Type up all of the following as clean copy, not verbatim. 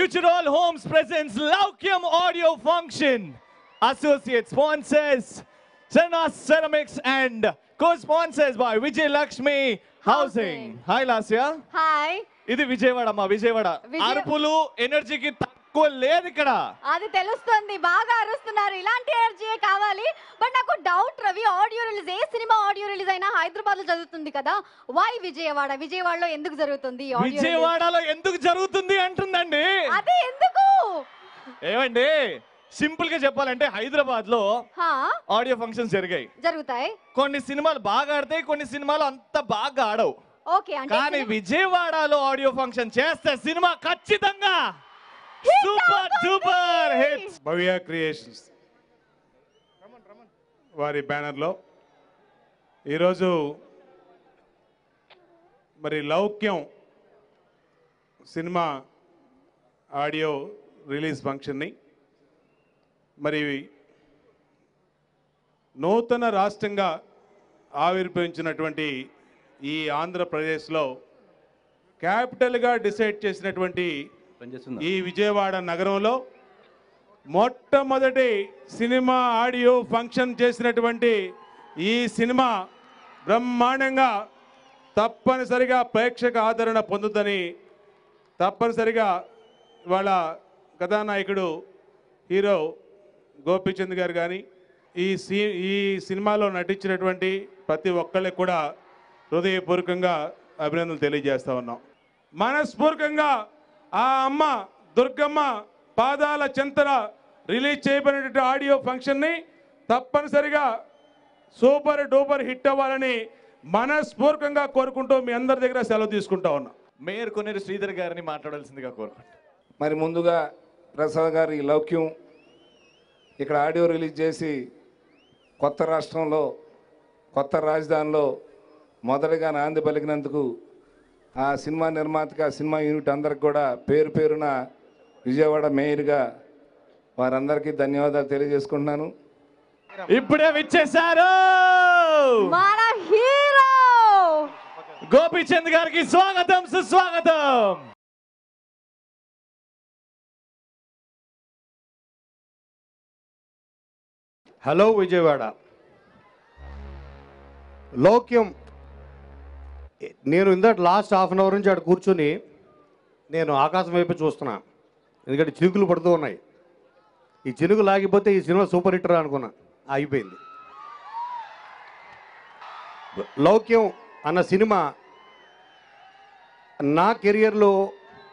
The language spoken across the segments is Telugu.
Future All Homes presents Laukyam Audio Function. Associate sponsors Serna Ceramics and co-sponsors by Vijay Lakshmi Housing. Hi Lasya. Hi. ఇది విజయవాడ మా విజయవాడ అరుపులు ఎనర్జీకి తక్కువ లేదు ఇక్కడ. అది తెలుస్తుంది, బాగా అరుస్తున్నారు, ఇలాంటి ఎనర్జీ కావాలి. బట్ నాకు డౌట్ రవి, ఆడియో రిలీజ్ ఏ సినిమా ఆడియో రిలీజ్ అయినా హైదరాబాద్ లో జరుగుతుంది కదా, వై విజయవాడ? విజయవాడలో ఎందుకు జరుగుతుంది? విజయవాడలో ఎందుకు జరుగుతుంది అంటుందండి. అదే ఎందుకు ఏమండి, సింపుల్ గా చెప్పాలంటే హైదరాబాద్ లో ఆడియో ఫంక్షన్స్ జరుగుతాయి. కొన్ని సినిమాలు బాగా ఆడతాయి, కొన్ని సినిమాలు అంత బాగా ఆడవు. కానీ విజయవాడలో ఆడియో ఫంక్షన్ చేస్తే సినిమా ఖచ్చితంగా సూపర్ డూపర్ హిట్స్. భవ్య క్రియేషన్స్ వారి బ్యానర్లో ఈరోజు మరి లౌక్యం సినిమా ఆడియో రిలీజ్ ఫంక్షన్ని మరి నూతన రాష్ట్రంగా ఆవిర్భవించినటువంటి ఈ ఆంధ్రప్రదేశ్లో క్యాపిటల్గా డిసైడ్ చేసినటువంటి ఈ విజయవాడ నగరంలో మొట్టమొదటి సినిమా ఆడియో ఫంక్షన్ చేసినటువంటి ఈ సినిమా బ్రహ్మాండంగా తప్పనిసరిగా ప్రేక్షక ఆదరణ పొందుతుందని తప్పనిసరిగా వాళ్ళ కథానాయకుడు హీరో గోపీచంద్ గారు కానీ ఈ సినిమాలో నటించినటువంటి ప్రతి ఒక్కళ్ళకి కూడా హృదయపూర్వకంగా అభినందనలు తెలియజేస్తా ఉన్నాం. మనస్ఫూర్తికంగా ఆ అమ్మ దుర్గమ్మ పాదాల చెంతన రిలీజ్ చేయబడినటువంటి ఆడియో ఫంక్షన్ని తప్పనిసరిగా సూపర్ డూపర్ హిట్ అవ్వాలని మనస్ఫూర్తికంగా కోరుకుంటూ మీ అందరి దగ్గర సెలవు తీసుకుంటా ఉన్నాం. మేయర్ కొనేరు శ్రీధర్ గారిని మాట్లాడాల్సిందిగా కోరుకుంటాం. మరి ముందుగా ప్రసాద్ గారి లౌక్యం ఇక్కడ ఆడియో రిలీజ్ చేసి కొత్త రాష్ట్రంలో కొత్త రాజధానిలో మొదటగా నాంది పలికినందుకు ఆ సినిమా నిర్మాతగా సినిమా యూనిట్ అందరికి కూడా పేరు పేరున విజయవాడ మేయర్గా వారందరికీ ధన్యవాదాలు తెలియజేసుకుంటున్నాను. ఇప్పుడే విచ్చేశారు మన హీరో గోపీచంద్ గారికి స్వాగతం, సుస్వాగతం. హలో విజయవాడ. లౌక్యం నేను ఇందాక లాస్ట్ హాఫ్ అన్ అవర్ నుంచి అక్కడ కూర్చొని నేను ఆకాశం వైపు చూస్తున్నా, ఎందుకంటే చినుకులు పడుతూ ఉన్నాయి. ఈ చినుకు లాగిపోతే ఈ సినిమా సూపర్ హిట్ అనుకున్నా, అయిపోయింది. లౌక్యం అన్న సినిమా నా కెరియర్లో,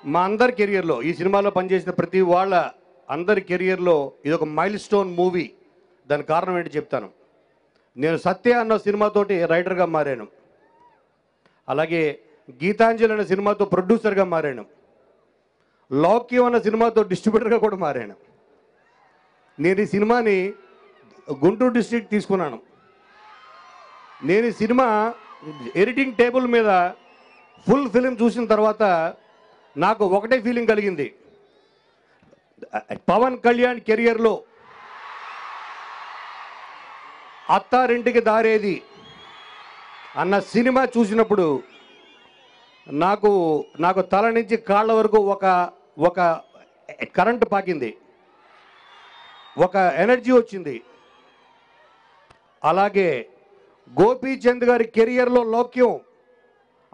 మా అందరి కెరియర్లో, ఈ సినిమాలో పనిచేసిన ప్రతి వాళ్ళ అందరి కెరియర్లో ఇది ఒక మైల్ స్టోన్ మూవీ. దానికి కారణం ఏంటి చెప్తాను. నేను సత్య అన్న సినిమాతోటి రైటర్గా మారాను, అలాగే గీతాంజలి అనే సినిమాతో ప్రొడ్యూసర్గా మారాను, లౌక్యం అన్న సినిమాతో డిస్ట్రిబ్యూటర్గా కూడా మారాను. నేను ఈ సినిమాని గుంటూరు డిస్ట్రిక్ట్ తీసుకున్నాను. నేను ఈ సినిమా ఎడిటింగ్ టేబుల్ మీద ఫుల్ ఫిలిం చూసిన తర్వాత నాకు ఒకటే ఫీలింగ్ కలిగింది. పవన్ కళ్యాణ్ కెరియర్లో అత్తారింటికి దారేది అన్న సినిమా చూసినప్పుడు నాకు తల నుంచి కాళ్ళ వరకు ఒక కరెంటు పాకింది, ఒక ఎనర్జీ వచ్చింది. అలాగే గోపీచంద్ గారి కెరియర్లో లౌక్యం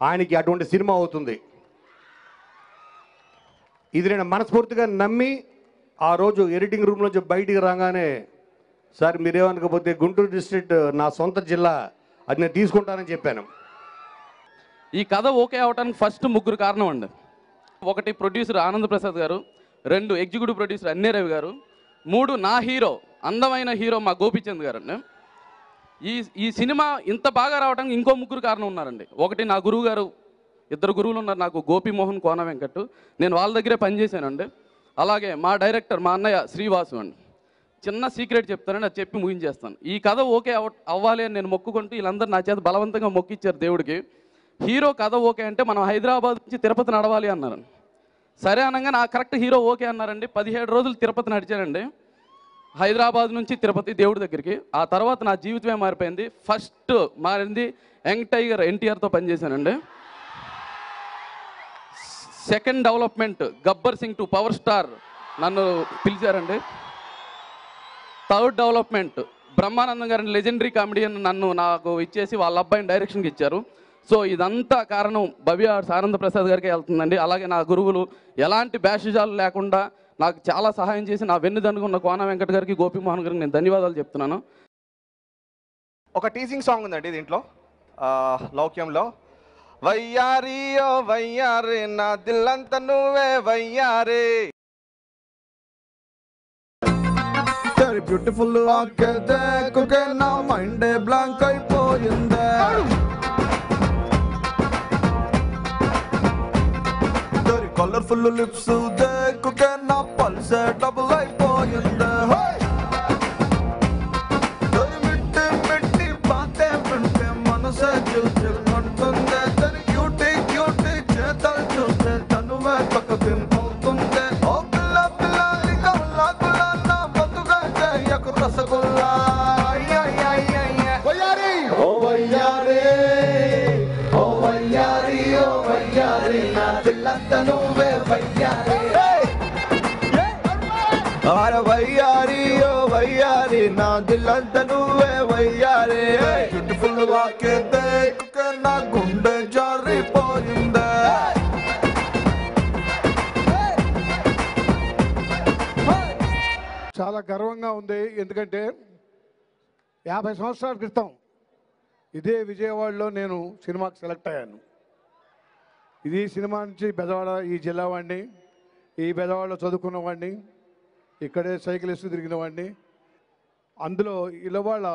ఆయనకి అటువంటి సినిమా అవుతుంది. ఇది నేను మనస్ఫూర్తిగా నమ్మి ఆ రోజు ఎడిటింగ్ రూమ్ నుంచి బయటికి రాగానే, సార్ మీరేమనుకోకపోతే గుంటూరు డిస్ట్రిక్ట్ నా సొంత జిల్లా, అది నేను తీసుకుంటానని చెప్పాను. ఈ కథ ఓకే అవడానికి ఫస్ట్ ముగ్గురు కారణం అండి. ఒకటి ప్రొడ్యూసర్ ఆనంద్ ప్రసాద్ గారు, 2 ఎగ్జిక్యూటివ్ ప్రొడ్యూసర్ అన్నే రవి గారు, 3 నా హీరో, అందమైన హీరో మా గోపీచంద్ గారు అండి. ఈ సినిమా ఇంత బాగా రావడానికి ఇంకో ముగ్గురు కారణం ఉన్నారండి. ఒకటి నా గురువు గారు, 2 గురువులు ఉన్నారు నాకు, గోపీమోహన్, కోన వెంకట్, నేను వాళ్ళ దగ్గరే పనిచేశానండి. అలాగే మా డైరెక్టర్ మా అన్నయ్య శ్రీవాసు అండి. చిన్న సీక్రెట్ చెప్తానని అది చెప్పి ముగించేస్తాను. ఈ కథ ఓకే అవ్వాలి అని నేను మొక్కుకుంటూ వీళ్ళందరూ నా చేత బలవంతంగా మొక్కిచ్చారు దేవుడికి. హీరో కథ ఓకే అంటే మనం హైదరాబాద్ నుంచి తిరుపతి నడవాలి అన్నారు. సరే అనగా నా కరెక్ట్ హీరో ఓకే అన్నారండి. 17 రోజులు తిరుపతి నడిచానండి, హైదరాబాద్ నుంచి తిరుపతి దేవుడి దగ్గరికి. ఆ తర్వాత నా జీవితమే మారిపోయింది. ఫస్ట్ మారింది యంగ్ టైగర్ ఎన్టీఆర్తో పనిచేశానండి. Second development Gabbar Singh to power star నన్ను పిలిచారండి. థర్డ్ డెవలప్మెంట్ బ్రహ్మానందం గారిని లెజెండరీ కామెడియన్ నాకు ఇచ్చేసి వాళ్ళ అబ్బాయిని డైరెక్షన్కి ఇచ్చారు. సో ఇదంతా కారణం భవ్య ఆనంద ప్రసాద్ గారికి వెళ్తుందండి. అలాగే నా గురువులు ఎలాంటి బ్యాషిజాలు లేకుండా నాకు చాలా సహాయం చేసి నా వెన్నుదన్నుకున్న కోన వెంకట గారికి, గోపిమోహన్ గారికి నేను ధన్యవాదాలు చెప్తున్నాను. ఒక టీజింగ్ సాంగ్ ఉందండి దీంట్లో, లౌక్యంలో. వయ్యారి ఓ వయ్యారే నా దిల్లంత నువ్వే వయ్యారే, బ్యూటిఫుల్ నా మైండ్ బ్లాంక్ అయిపోయిందే, కలర్ఫుల్ లిప్స్ దేకుకే నా పల్సే డబుల్ అయిపోయిందే, మిట్టి మిట్టి బాతే వింటే మనసే చూచుకుంటుందే, తను క్యూటీ క్యూటీ చేతలు చూస్తే తనువే పక్క దింపుతుందే, ఓ పిల్ల పిల్ల కల్లా గుల్లా నా బతుగా చేయకు రసగుల్లా, వయ్యారి ఓ వయ్యారి ఓ వయ్యారి ఓ వయ్యారి నా దిల్లంత నువ్వే వయ్యారి, అరే వయ్యారి ఓ వయ్యారి నా దిల్లంత నువ్వే వయ్యారి, బ్యూటిఫుల్ వాకే దేకుకే నా గుండె జారిపోయిందే. చాలా గర్వంగా ఉంది. ఎందుకంటే 50 సంవత్సరాల క్రితం ఇదే విజయవాడలో నేను సినిమాకి సెలెక్ట్ అయ్యాను. ఇది సినిమా నుంచి బెజవాడ, ఈ జిల్లా వాడిని, ఈ బెజవాడలో చదువుకున్నవాడిని, ఇక్కడే సైకిల్ వేస్తూ తిరిగిన వాడిని. అందులో ఇలవాళ్ళ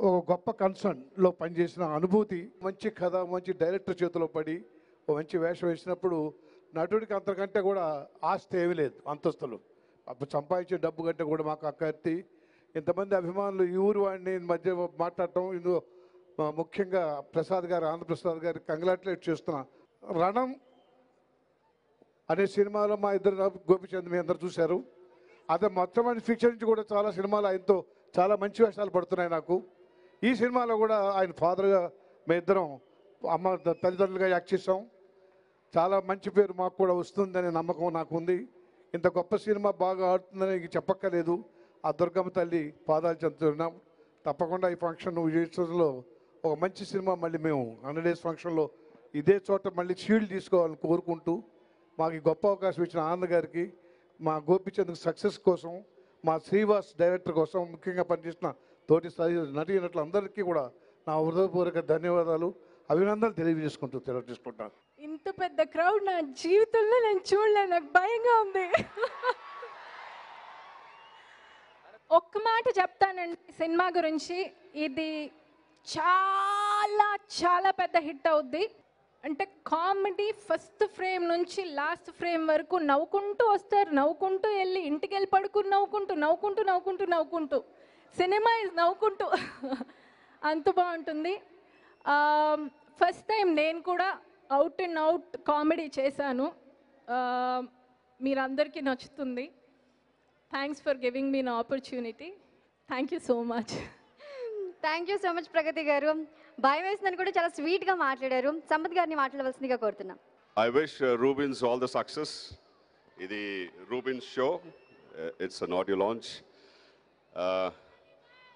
ఒక గొప్ప కన్సర్న్లో పనిచేసిన అనుభూతి, మంచి కథ, మంచి డైరెక్టర్ చేతిలో పడి ఒక మంచి వేషం వేసినప్పుడు నటుడికి అంతకంటే కూడా ఆస్తి ఏమీ లేదు, అంతస్తులు. అప్పుడు సంపాదించే డబ్బు కంటే కూడా మాకు అక్కర్తి. ఇంతమంది అభిమానులు ఈ ఊరు వాడిని మధ్య మాట్లాడటం, ఇందులో ముఖ్యంగా ప్రసాద్ గారు, ఆంధ్రప్రసాద్ గారికి కంగ్రాచులేట్ చేస్తున్నా. రణం అనే సినిమాలో మా ఇద్దరు గోపిచంద్ మీ అందరు చూశారు. అదే మొత్తం ఫిక్షన్ నుంచి కూడా చాలా సినిమాలు ఆయనతో చాలా మంచి వేషాలు పడుతున్నాయి నాకు. ఈ సినిమాలో కూడా ఆయన ఫాదర్గా మేము ఇద్దరం అమ్మ తల్లిదండ్రులుగా యాక్ట్ చేసాం. చాలా మంచి పేరు మాకు కూడా వస్తుందనే నమ్మకం నాకు ఉంది. ఇంత గొప్ప సినిమా బాగా ఆడుతుందని చెప్పక్కర్లేదు. ఆ దుర్గమ్మ తల్లి పాదాలు చెందుతున్నాం. తప్పకుండా ఈ ఫంక్షన్ విజయోత్సవంలో ఒక మంచి సినిమా మళ్ళీ మేము 100 days ఫంక్షన్లో ఇదే చోట మళ్ళీ షీల్డ్ తీసుకోవాలని కోరుకుంటూ, మాకు ఈ గొప్ప అవకాశం ఇచ్చిన ఆనంద్ గారికి, మా గోపిచంద్ సక్సెస్ కోసం, మా శ్రీవాస్ డైరెక్టర్ కోసం, ముఖ్యంగా పనిచేసిన తోటి నటీనటులు అందరికీ కూడా నా హృదయపూర్వక ధన్యవాదాలు, అభినందనలు తెలియజేసుకుంటాను. ఇంత పెద్ద క్రౌడ్ నా జీవితంలో నేను చూడలేదు, నాకు భయంగా ఉంది. ఒక్క మాట చెప్తానండి సినిమా గురించి, ఇది చాలా చాలా పెద్ద హిట్ అవుద్ది. అంటే కామెడీ ఫస్ట్ ఫ్రేమ్ నుంచి లాస్ట్ ఫ్రేమ్ వరకు నవ్వుకుంటూ వస్తారు, నవ్వుకుంటూ వెళ్ళి ఇంటికి వెళ్ళి పడుకుని నవ్వుకుంటూ నవ్వుకుంటూ నవ్వుకుంటూ నవ్వుకుంటూ సినిమా ఇస్ నవ్వుకుంటూ అంత బాగుంటుంది. ఫస్ట్ టైం నేను కూడా అవుట్ అండ్ అవుట్ కామెడీ చేశాను. మీరందరికీ నచ్చుతుంది. Thanks for giving me an opportunity. Thank you so much. Thank you so much Pragathi గారు. భయం వేసిందని కూడా చాలా స్వీట్గా మాట్లాడారు. సంపత్ గారిని మాట్లాడవలసిందిగా కోరుతున్నాం. I wish Rubens all the success. ఇది Rubens show. It's an audio launch.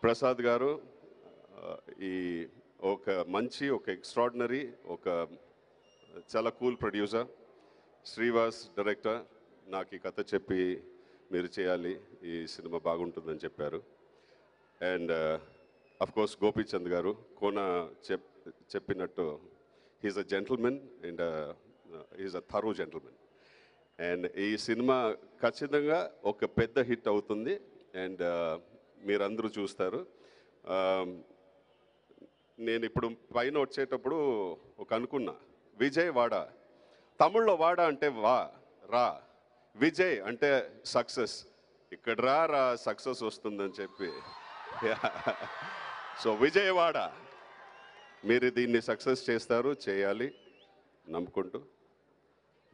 Prasad గారు ఈ ఒక మంచి, ఒక ఎక్స్ట్రాడినరీ, ఒక చాలా కూల్ ప్రొడ్యూసర్. శ్రీవాస్ డైరెక్టర్ నాకు ఈ కథ చెప్పి మీరు చేయాలి, ఈ సినిమా బాగుంటుందని చెప్పారు. అండ్ అఫ్ కోర్స్ గోపీచంద్ గారు కోన చెప్పినట్టు he's a gentleman and he's a thorough gentleman. And ఈ సినిమా ఖచ్చితంగా ఒక పెద్ద హిట్ అవుతుంది అండ్ మీరందరూ చూస్తారు. నేను ఇప్పుడు పైన వచ్చేటప్పుడు ఒక అనుకున్నా, విజయవాడ, తమిళ్లో వాడ అంటే రా, విజయ్ అంటే సక్సెస్, ఇక్కడ రా సక్సెస్ వస్తుందని చెప్పి. సో విజయవాడ, మీరు దీన్ని సక్సెస్ చేయాలి నమ్ముకుంటూ.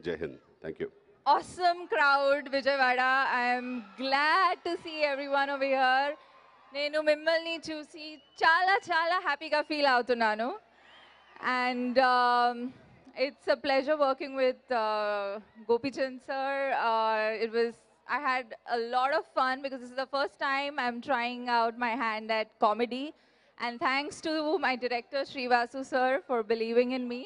జై Hind. Thank you. Awesome crowd, Vijayawada. I am glad to see everyone over here. నేను మిమ్మల్ని చూసి చాలా చాలా హ్యాపీగా ఫీల్ అవుతున్నాను. And It's a pleasure working with Gopi Chand sir. I had a lot of fun because this is the first time I'm trying out my hand at comedy. And thanks to my director, Srivasu sir, for believing in me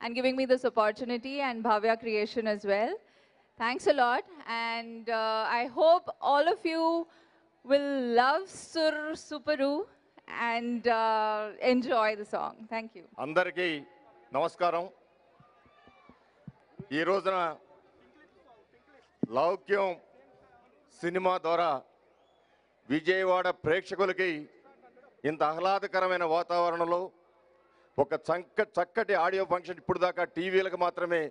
and giving me this opportunity, and Bhavya Creation as well. Thanks a lot. And I hope all of you will love Sur Suparu and enjoy the song. Thank you. అందరికీ నమస్కారం. ఈ రోజున లౌక్యం సినిమా ద్వారా విజయవాడ ప్రేక్షకులకి ఇంత ఆహ్లాదకరమైన వాతావరణంలో ఒక చక్కటి ఆడియో ఫంక్షన్, ఇప్పుడు దాకా టీవీలకు మాత్రమే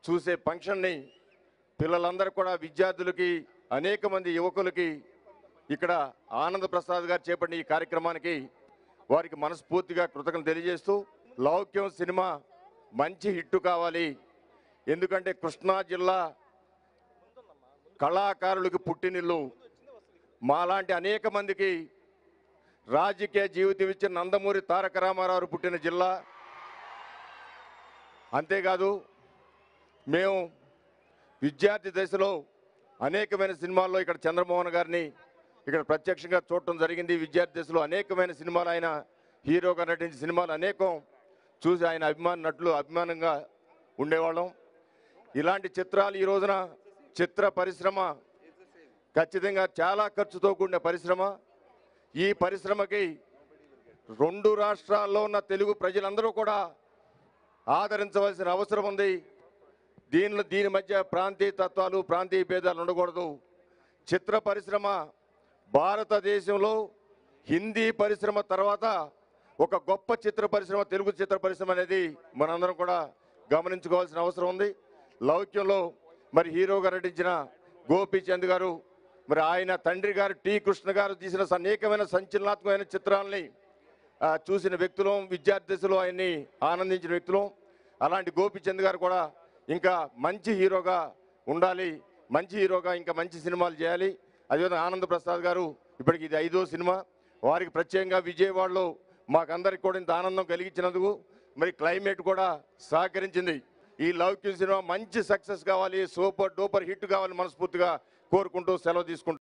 చూసే ఫంక్షన్ని పిల్లలందరూ కూడా, విద్యార్థులకి, అనేక మంది యువకులకి ఇక్కడ ఆనంద్ ప్రసాద్ గారు చేపట్టిన ఈ కార్యక్రమానికి వారికి మనస్ఫూర్తిగా కృతజ్ఞతలు తెలియజేస్తూ, లౌక్యం సినిమా మంచి హిట్ కావాలి. ఎందుకంటే కృష్ణా జిల్లా కళాకారులకు పుట్టినిల్లు. మాలాంటి అనేక మందికి రాజకీయ జీవితం ఇచ్చిన నందమూరి తారక రామారావు పుట్టిన జిల్లా. అంతేకాదు, మేము విద్యార్థి దశలో అనేకమైన సినిమాల్లో ఇక్కడ చంద్రమోహన్ గారిని ఇక్కడ ప్రత్యక్షంగా చూడటం జరిగింది. విద్యార్థి దశలో అనేకమైన సినిమాలు, ఆయన హీరోగా నటించిన సినిమాలు అనేకం చూసి ఆయన అభిమానంగా ఉండేవాళ్ళం. ఇలాంటి చిత్రాలు ఈ రోజున చిత్ర పరిశ్రమ ఖచ్చితంగా చాలా ఖర్చుతో కూడిన పరిశ్రమ. ఈ పరిశ్రమకి 2 రాష్ట్రాల్లో ఉన్న తెలుగు ప్రజలందరూ కూడా ఆదరించవలసిన అవసరం ఉంది. దీని మధ్య ప్రాంతీయ తత్వాలు, ప్రాంతీయ భేదాలు ఉండకూడదు. చిత్ర పరిశ్రమ భారతదేశంలో హిందీ పరిశ్రమ తర్వాత ఒక గొప్ప చిత్ర పరిశ్రమ తెలుగు చిత్ర పరిశ్రమ అనేది మనందరం కూడా గమనించుకోవాల్సిన అవసరం ఉంది. లౌక్యంలో మరి హీరోగా నటించిన గోపీచంద్ గారు, మరి ఆయన తండ్రి గారు టి కృష్ణ గారు తీసిన అనేకమైన సంచలనాత్మకమైన చిత్రాలని చూసిన వ్యక్తులు, విద్యార్థి దశలో ఆయన్ని ఆనందించిన వ్యక్తులు. అలాంటి గోపీచంద్ గారు కూడా ఇంకా మంచి హీరోగా ఉండాలి, మంచి హీరోగా ఇంకా మంచి సినిమాలు చేయాలి. అదేవిధంగా ఆనంద్ ప్రసాద్ గారు ఇప్పటికి ఇది 5వ సినిమా. వారికి ప్రత్యేకంగా విజయవాడలో మాకందరికి కూడా ఇంత ఆనందం కలిగించినందుకు, మరి క్లైమేట్ కూడా సహకరించింది. ఈ లౌక్యం సినిమా మంచి సక్సెస్ కావాలి, సూపర్ డూపర్ హిట్ కావాలి మనస్ఫూర్తిగా కోరుకుంటూ సెలవు తీసుకుంటాం.